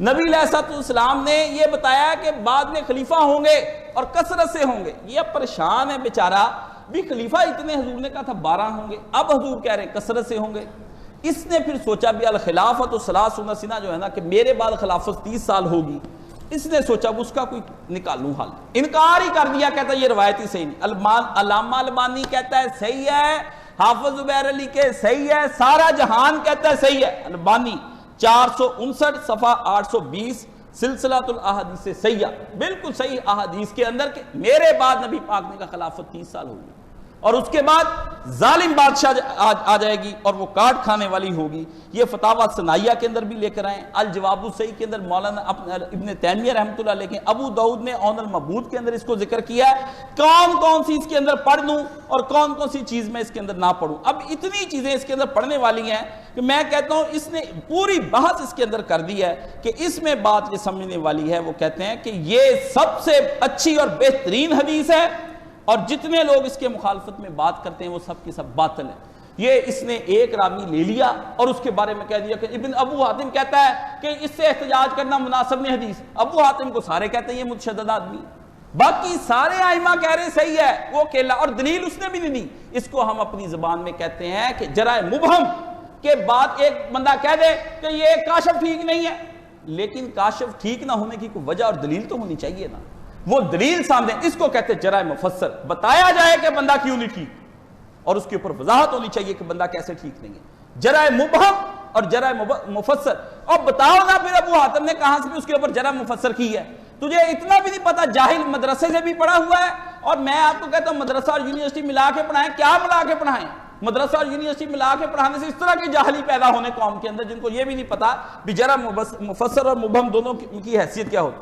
नबी अलैहिस्सलाम ने यह बताया कि बाद में खलीफा होंगे और कसरत से होंगे। ये अब परेशान है बेचारा, भी खलीफा इतने, हजूर ने कहा था 12 होंगे, अब हजूर कह रहे हैं कसरत से होंगे। इसने फिर सोचा भी अल खिलाफत सलासुना सिना, जो है ना कि मेरे बाद खिलाफत 30 साल होगी, इसने सोचा उसका कोई निकालूं हल। इनकार ही कर दिया, कहता ये रवायत ही सही नहीं। अल्लामा अलबानी कहता है सही है, हाफिज ज़ुबैर अली के सही है, सारा जहान कहता है सही है। अलबानी 459 सफ़ा 820 सिलसिलातुल अहादीस से सही, बिल्कुल सही अहादीस के अंदर के मेरे बाद नबी पाक ने का खिलाफत 30 साल होगी और उसके बाद जालिम बादशाह आ जाएगी और वो काट खाने वाली होगी। ये फतावा सनाइया के अंदर भी लेकर आए, अल जवाबु सही के अंदर मौलाना इब्न तैमिया रहमतुल्लाह अलैह, अबू दाऊद ने औनुल मबूद के अंदर इसको जिक्र किया है। कौन कौन सी इसके अंदर पढ़ लूं और कौन कौन सी चीज मैं इसके अंदर ना पढ़ूं। अब इतनी चीजें इसके अंदर पढ़ने वाली हैं कि मैं कहता हूं इसने पूरी बहस इसके अंदर कर दी है कि इसमें बात ये समझने वाली है। वो कहते हैं कि ये सबसे अच्छी और बेहतरीन हदीस है और जितने लोग इसके मुखालफत में बात करते हैं वो सब की सब बातिल है। ये इसने एक रावी ले लिया और उसके बारे में कह दिया कि इब्न अबू हातिम कहता है कि इससे एहतजाज करना मुनासिब नहीं हदीस। अबू हातिम को सारे कहते हैं ये मुतशद्दिद आदमी, बाकी सारे आइमा कह रहे सही है, वो अकेला, और दलील उसने भी नहीं दी। इसको हम अपनी जुबान में कहते हैं कि जरा मुबहम के बाद एक बंदा कह दे कि ये काशिफ ठीक नहीं है, लेकिन काशिफ ठीक ना होने की कोई वजह और दलील तो होनी चाहिए ना, वो दलील सामने, इसको कहते जरा मुफस्सर, बताया जाए कि बंदा क्यों नहीं ठीक और उसके ऊपर वजाहत होनी चाहिए कि बंदा कैसे ठीक नहीं है। जरा मुबहम और जरा मुफस्सर, और बताओ ना फिर अबू हातिम ने कहां से भी उसके ऊपर जरा मुफस्सर की है। तुझे इतना भी नहीं पता, जाहिल मदरसे से भी पढ़ा हुआ है, और मैं आपको कहता हूं मदरसा और यूनिवर्सिटी मिला के पढ़ाएं। क्या मिला के पढ़ाएं? मदरसा और यूनिवर्सिटी मिला के पढ़ाने से इस तरह की जाहली पैदा होने कौम के अंदर, जिनको ये भी नहीं पता भी जरा मुफस्सर और मुबहम दोनों की हैसियत क्या होती है।